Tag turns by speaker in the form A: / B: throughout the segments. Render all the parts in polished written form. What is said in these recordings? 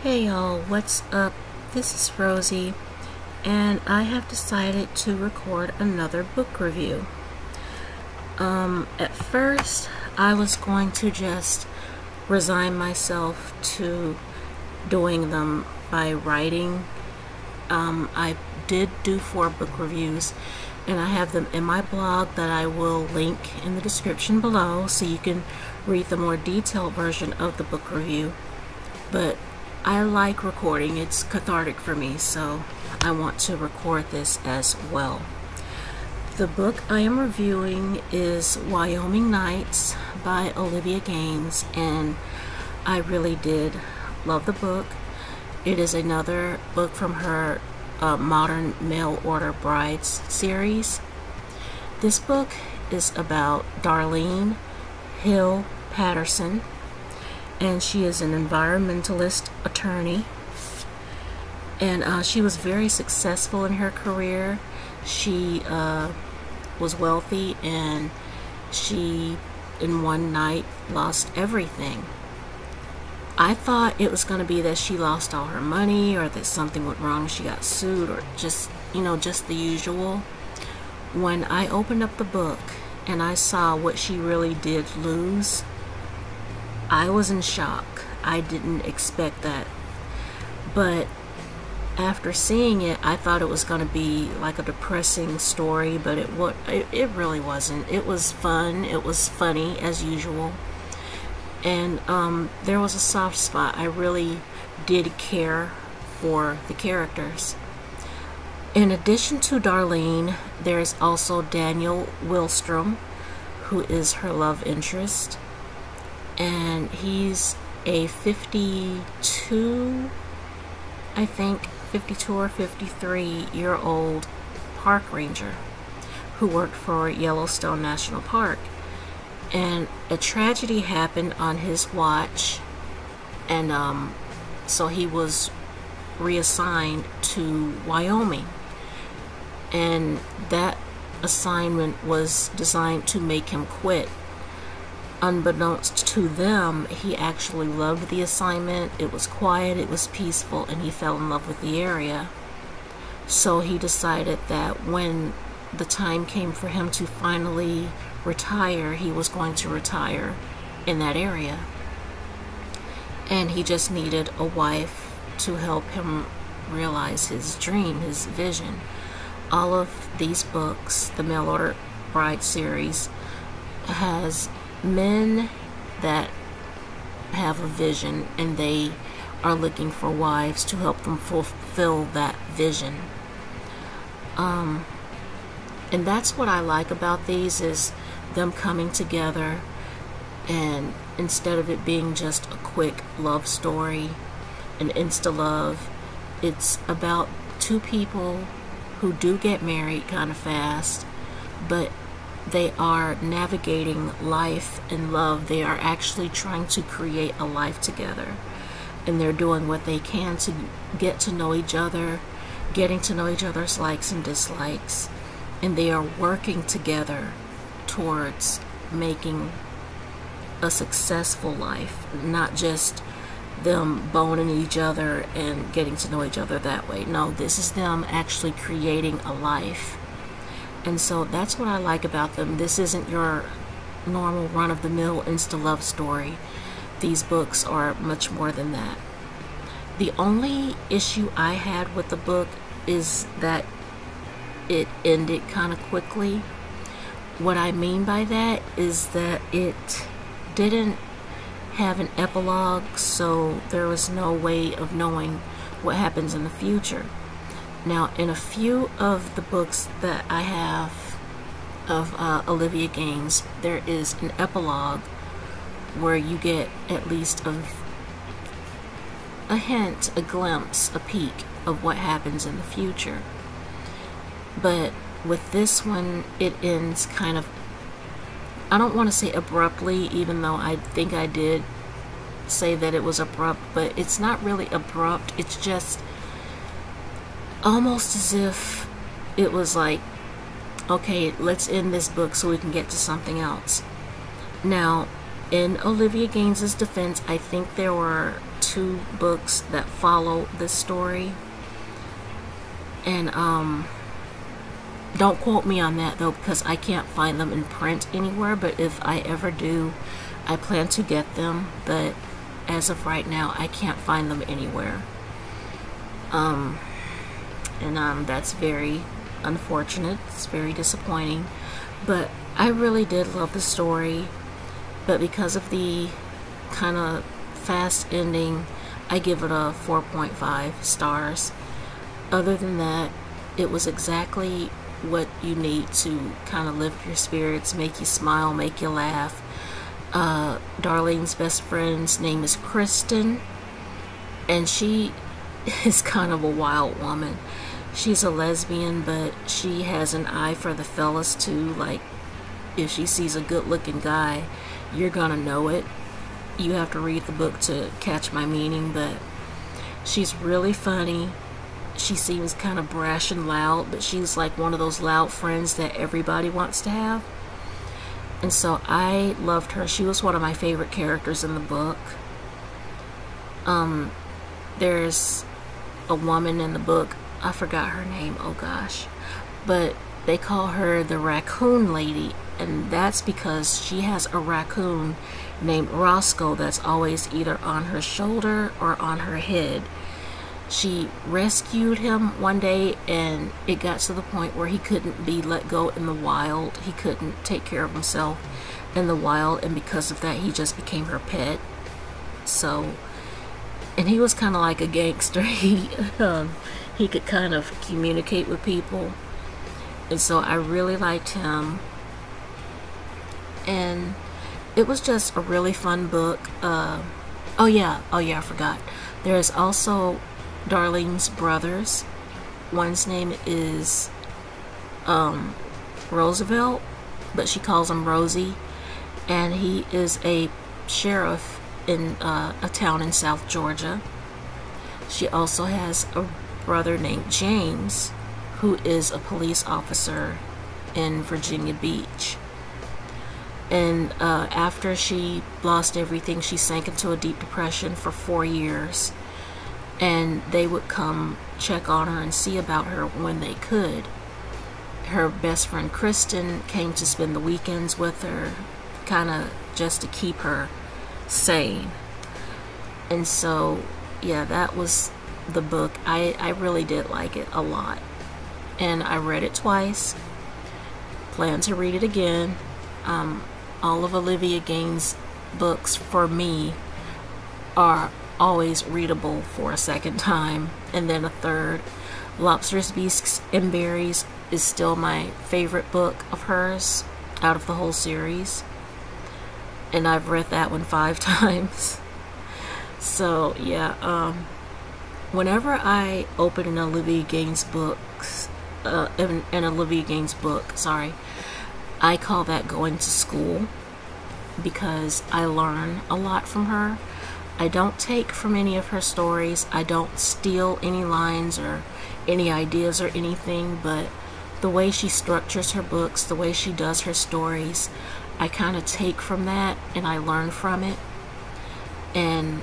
A: Hey y'all, what's up? This is Rosie, and I have decided to record another book review. At first, I was going to just resign myself to doing them by writing. I did do 4 book reviews, and I have them in my blog that I will link in the description below so you can read the more detailed version of the book review. But I like recording. It's cathartic for me, so I want to record this as well. The book I am reviewing is Wyoming Nights by Olivia Gaines, and I really did love the book. It is another book from her Modern Mail Order Brides series. This book is about Darlene Hill Patterson, and she is an environmentalist attorney, and she was very successful in her career. She was wealthy, and she in one night lost everything. I thought it was going to be that she lost all her money, or that something went wrong, she got sued, or just the usual. When I opened up the book and I saw what she really did lose, I was in shock. I didn't expect that. But after seeing it, I thought it was going to be like a depressing story, but it really wasn't. It was fun. It was funny as usual. And there was a soft spot. I really did care for the characters. In addition to Darlene, there's also Daniel Wilstrom, who is her love interest. And he's a 52, I think, 52 or 53-year-old park ranger who worked for Yellowstone National Park. And a tragedy happened on his watch, and so he was reassigned to Wyoming. And that assignment was designed to make him quit. Unbeknownst to them, he actually loved the assignment. It was quiet, it was peaceful, and he fell in love with the area. So he decided that when the time came for him to finally retire, he was going to retire in that area. And he just needed a wife to help him realize his dream, his vision. All of these books, the Mail Order Bride series, has men that have a vision, and they are looking for wives to help them fulfill that vision. And that's what I like about these, is them coming together, and instead of it being just a quick love story, an insta love, it's about 2 people who do get married kind of fast, but they are navigating life and love. They are actually trying to create a life together, and they're doing what they can to get to know each other, getting to know each other's likes and dislikes, and they are working together towards making a successful life, not just them boning each other and getting to know each other that way. No, this is them actually creating a life. And so that's what I like about them. This isn't your normal run-of-the-mill insta-love story. These books are much more than that. The only issue I had with the book is that it ended kind of quickly. What I mean by that is that it didn't have an epilogue, so there was no way of knowing what happens in the future. Now, in a few of the books that I have of Olivia Gaines, there is an epilogue where you get at least a hint, a glimpse, a peek of what happens in the future. But with this one, it ends kind of, I don't want to say abruptly, even though I think I did say that it was abrupt, but it's not really abrupt. It's just almost as if it was like, okay, let's end this book so we can get to something else. Now, in Olivia Gaines's defense, I think there were 2 2 books that follow this story. And don't quote me on that though, because I can't find them in print anywhere, but if I ever do, I plan to get them, but as of right now I can't find them anywhere. That's very unfortunate. It's very disappointing, but I really did love the story, but because of the kind of fast ending, I give it a 4.5 stars. Other than that, it was exactly what you need to kind of lift your spirits, make you smile, make you laugh. Darlene's best friend's name is Krysten, and she is kind of a wild woman. She's a lesbian, but she has an eye for the fellas too. Like, if she sees a good-looking guy, you're gonna know it. You have to read the book to catch my meaning, but she's really funny. She seems kind of brash and loud, but she's like one of those loud friends that everybody wants to have. And so I loved her. She was one of my favorite characters in the book. There's a woman in the book, I forgot her name, oh gosh, but they call her the Raccoon Lady, and that's because she has a raccoon named Roscoe that's always either on her shoulder or on her head. She rescued him one day, and it got to the point where he couldn't be let go in the wild. He couldn't take care of himself in the wild, and because of that, he just became her pet. So, and he was kind of like a gangster. He could kind of communicate with people, and so I really liked him. And it was just a really fun book. Oh yeah, I forgot. There's also Darlene's brothers. One's name is Roosevelt, but she calls him Rosie, and he is a sheriff in a town in South Georgia. She also has a brother named James, who is a police officer in Virginia Beach. And after she lost everything, she sank into a deep depression for 4 years. And they would come check on her and see about her when they could. Her best friend Krysten came to spend the weekends with her, kind of just to keep her sane. And so, yeah, that was the book. I really did like it a lot. And I read it twice. Plan to read it again. All of Olivia Gaines' books, for me, are always readable for a second time, and then a third. Lobsters, Beasts, and Berries is still my favorite book of hers out of the whole series, and I've read that one 5 times. So yeah, whenever I open an Olivia Gaines book, I call that going to school, because I learn a lot from her. I don't take from any of her stories. I don't steal any lines or any ideas or anything, but the way she structures her books, the way she does her stories, I kind of take from that and I learn from it. And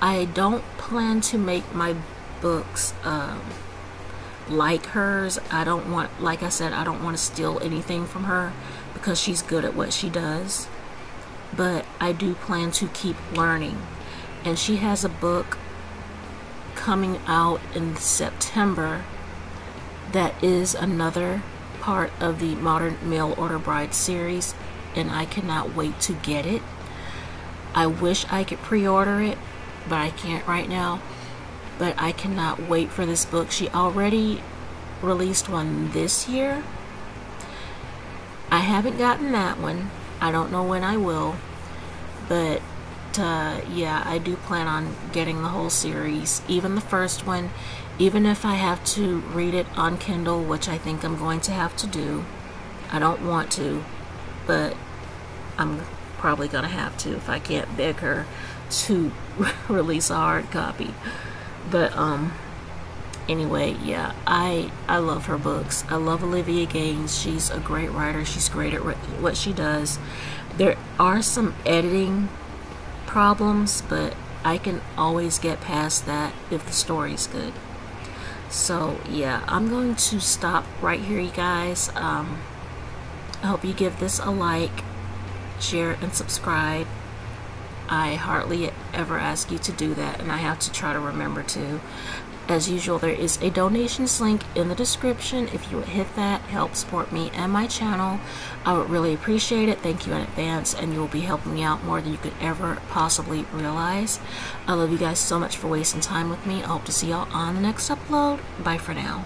A: I don't plan to make my books like hers. I don't want, like I said, I don't want to steal anything from her, because she's good at what she does. But I do plan to keep learning. And she has a book coming out in September that is another part of the Modern Mail Order Bride series, and I cannot wait to get it. I wish I could pre-order it, but I can't right now. But I cannot wait for this book. She already released one this year. I haven't gotten that one. I don't know when I will, but yeah, I do plan on getting the whole series, even the first one, even if I have to read it on Kindle, which I think I'm going to have to do. I don't want to, but I'm probably gonna have to if I can't beg her to release a hard copy. But anyway, yeah, I love her books. I love Olivia Gaines. She's a great writer. She's great at what she does. There are some editing problems, but I can always get past that if the story's good. So yeah, I'm going to stop right here, you guys. I hope you give this a like, share, and subscribe. I hardly ever ask you to do that, and I have to try to remember to. As usual, there is a donations link in the description. If you would hit that, help support me and my channel, I would really appreciate it. Thank you in advance, and you will be helping me out more than you could ever possibly realize. I love you guys so much for wasting time with me. I hope to see y'all on the next upload. Bye for now.